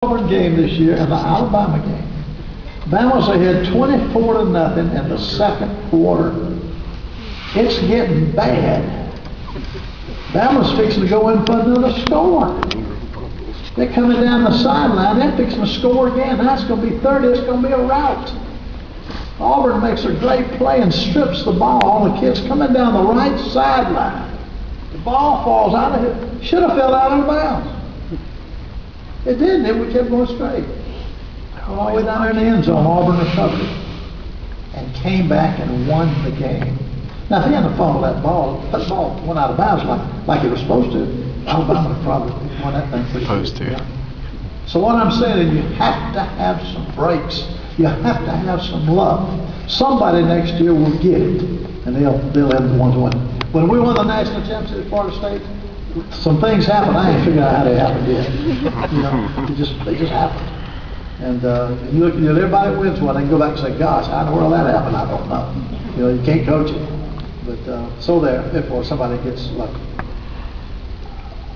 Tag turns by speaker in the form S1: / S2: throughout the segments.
S1: Auburn game this year and the Alabama game. Bama's ahead 24-0 in the second quarter. It's getting bad. Bama's fixing to go in for another score. They're coming down the sideline. They're fixing to score again. Now it's going to be 30. It's going to be a rout. Auburn makes a great play and strips the ball. The kid's coming down the right sideline. The ball falls out of it. Should have fell out of bounds. It didn't. It kept going straight. All the way down there in the end zone, Auburn recovered it and came back and won the game. Now, if he hadn't fumbled that ball went out of bounds like it was supposed to, Alabama would probably won that thing pretty good. Yeah. So what I'm saying is you have to have some breaks. You have to have some luck. Somebody next year will get it, and they'll have the ones win. When we won the national championship at Florida State, some things happened. I ain't figured out how they happened yet. You know, they just happened. And you look, everybody wins one. They can go back and say, "Gosh, how in the world that happened? I don't know." You know, you can't coach it. But so therefore, somebody gets lucky.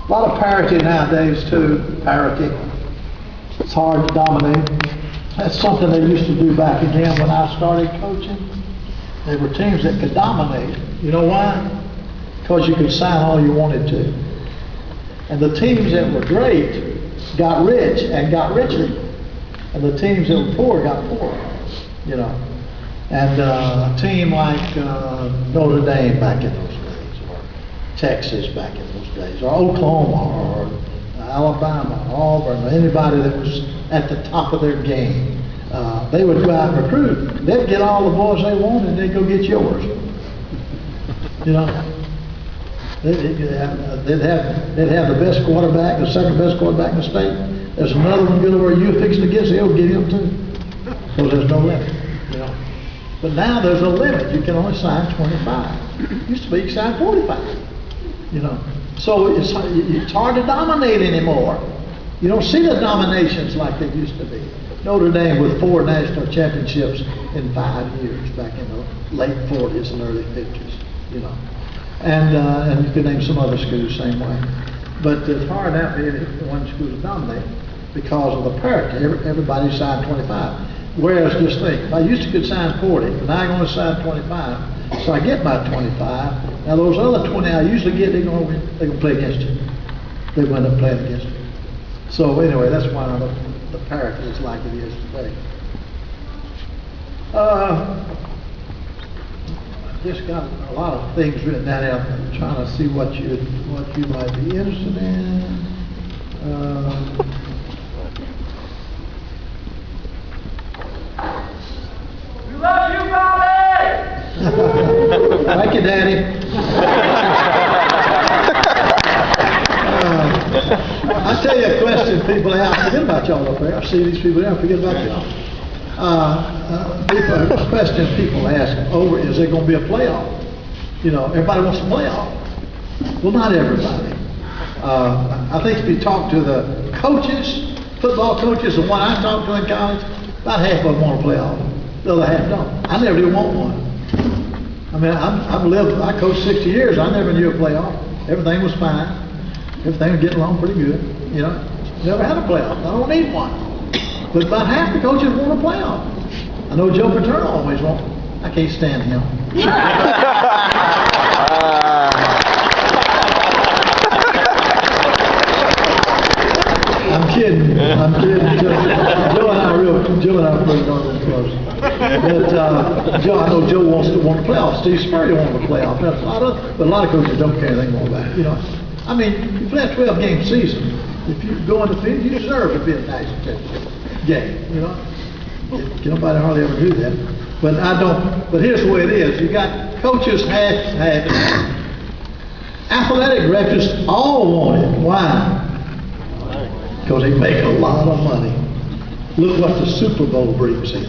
S1: A lot of parity nowadays too. Parity. It's hard to dominate. That's something they used to do back again when I started coaching. There were teams that could dominate. You know why? Because you could sign all you wanted to. And the teams that were great got rich and got richer. And the teams that were poor got poorer, you know. And a team like Notre Dame back in those days, or Texas back in those days, or Oklahoma, or Alabama, or Auburn, or anybody that was at the top of their game, they would go out and recruit. They'd get all the boys they wanted, and they'd go get yours. You know. They'd have the best quarterback, the second best quarterback in the state. There's another one good over you fixing to get, so he'll get him too. Because there's no limit, you know. But now there's a limit. You can only sign 25. Used to be you could sign 45. You know. So it's hard to dominate anymore. You don't see the dominations like they used to be. Notre Dame with 4 national championships in 5 years back in the late 40s and early 50s, you know. And you can name some other schools same way. But it's hard now for one school to dominate because of the parity. Everybody signed 25. Whereas just think, I used to could sign 40, but now I'm going to sign 25. So I get my 25. Now those other 20 I usually get, they're going to play against you. They wind up playing against you. So anyway, that's why the parity is like it is today. Just got a lot of things written down there. I'm trying to see what you might be interested in.
S2: We love you, Bobby!
S1: Thank you, Daddy. I'll tell you a question people ask. Forget about y'all up there. I see these people there. Forget about y'all. A question people ask over, is there going to be a playoff? You know, everybody wants a playoff. Well, not everybody. I think if you talk to the coaches, football coaches, the one I talked to in college, about half of them want a playoff. The other half don't. I never did want one. I mean, I coached 60 years. I never knew a playoff. Everything was fine. Everything was getting along pretty good. You know, never had a playoff. I don't need one. But about half the coaches want a playoff. I know Joe Paterno always wants. I can't stand him. I'm kidding. Joe and I are pretty darn close. But Joe, I know Joe wants a playoff. Steve Spurrier wants a playoff. But a lot of coaches don't care anything more about it. You know, I mean, you play a 12-game season. If you go undefeated, you deserve to be a national championship game, you know. Nobody hardly ever do that. But I don't. But here's the way it is. You got coaches have athletic directors all want it. Why? Because they make a lot of money. Look what the Super Bowl brings in.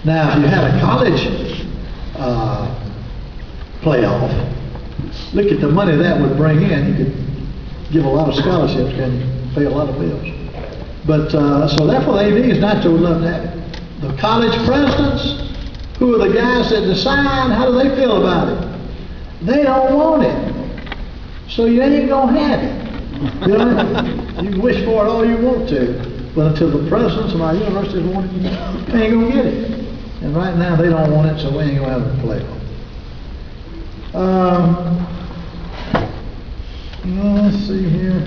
S1: Now, if you had a college playoff, look at the money that would bring in. You could give a lot of scholarships and pay a lot of bills. But so therefore the ADs naturally would love to have it. The college presidents, who are the guys that decide, how do they feel about it? They don't want it. So you ain't gonna have it. You know, you can wish for it all you want to, But until the presidents of our universities want it, you ain't gonna get it. And right now, they don't want it, so we ain't gonna have a playoff. Let's see here.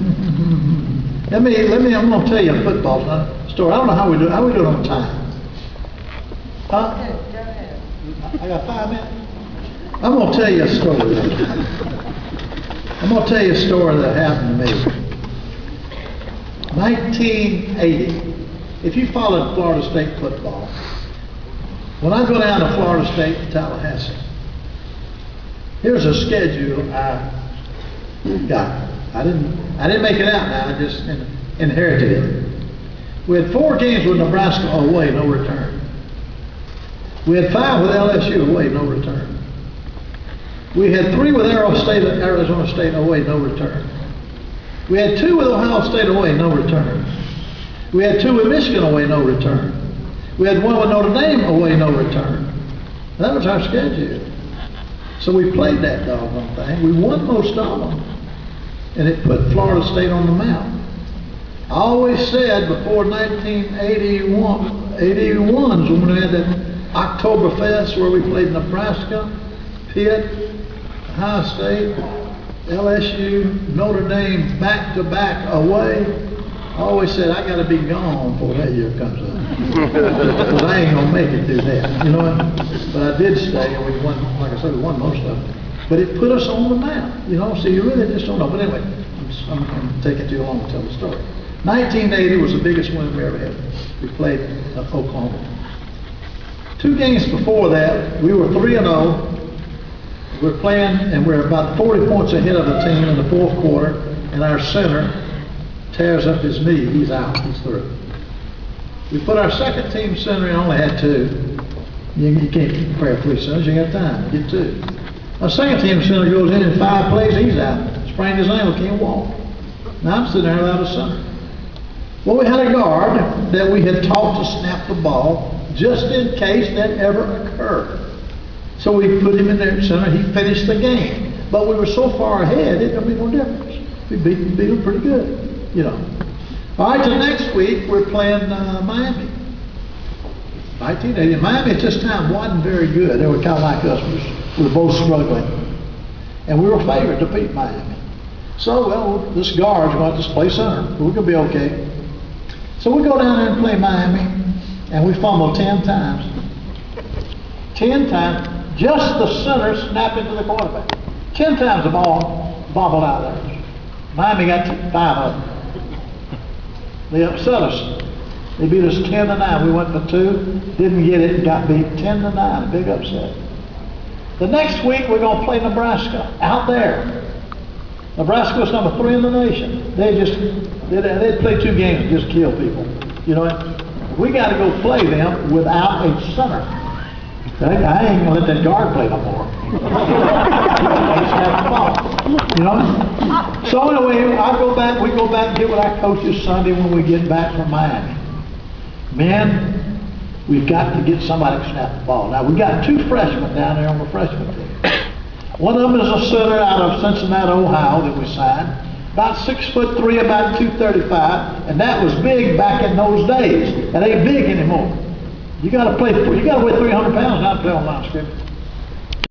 S1: I'm gonna tell you a football story. I don't know how we do it. How we do it on time? Huh? I got 5 minutes. I'm gonna tell you a story. I'm gonna tell you a story that happened to me. 1980. If you followed Florida State football, when I go down to Florida State in Tallahassee, here's a schedule I got. I didn't make it out now. I just inherited it. We had 4 games with Nebraska away, no return. We had 5 with LSU away, no return. We had 3 with Arizona State away, no return. We had 2 with Ohio State away, no return. We had 2 with Michigan away, no return. We had 1 with Notre Dame away, no return. That was our schedule. So we played that doggone thing. We won most of them. And it put Florida State on the map. I always said before 1981 when we had that Oktoberfest where we played Nebraska, Pitt, Ohio State, LSU, Notre Dame back-to-back away. I always said I got to be gone before that year comes up. Because I ain't going to make it through that. You know what? But I did stay, and we won, like I said, we won most of it. But it put us on the map, you know, so you really just don't know. But anyway, I'm taking too long to tell the story. 1980 was the biggest win we ever had. We played Oklahoma. 2 games before that, we were 3-0. We're playing, and we're about 40 points ahead of the team in the 4th quarter, and our center tears up his knee. He's out. He's through. We put our second team center in, only had 2. You can't prepare 3 centers. You got time. Get 2. Our second team center goes in 5 plays. He's out. Sprained his ankle. Can't walk. Now I'm sitting there without a center. Well, we had a guard that we had taught to snap the ball just in case that ever occurred. So we put him in there at center. He finished the game. But we were so far ahead, it didn't make no difference. We beat him pretty good, you know. All right, so next week we're playing Miami. 1980. Miami at this time wasn't very good. They were kind of like us. We were both struggling. And we were favored to beat Miami. So, well, this guard's going to just play center. We're going to be okay. So we go down there and play Miami, and we fumble 10 times. 10 times. Just the center snapped into the quarterback. 10 times the ball bobbled out of there. Miami got 5 of them. They upset us. They beat us 10-9. We went for 2, didn't get it, and got beat 10-9. A big upset. The next week we're going to play Nebraska out there. Nebraska was number 3 in the nation. They'd play 2 games and just kill people. You know what? We got to go play them without a center. I ain't gonna let that guard play no more. You know? So anyway, we go back and get with our coaches Sunday when we get back from Miami. Man, we've got to get somebody to snap the ball. Now we got 2 freshmen down there on the freshman team. One of them is a center out of Cincinnati, Ohio that we signed. About 6'3", about 235, and that was big back in those days. That ain't big anymore. You got to weigh 300 pounds now to play on line of scrimmage.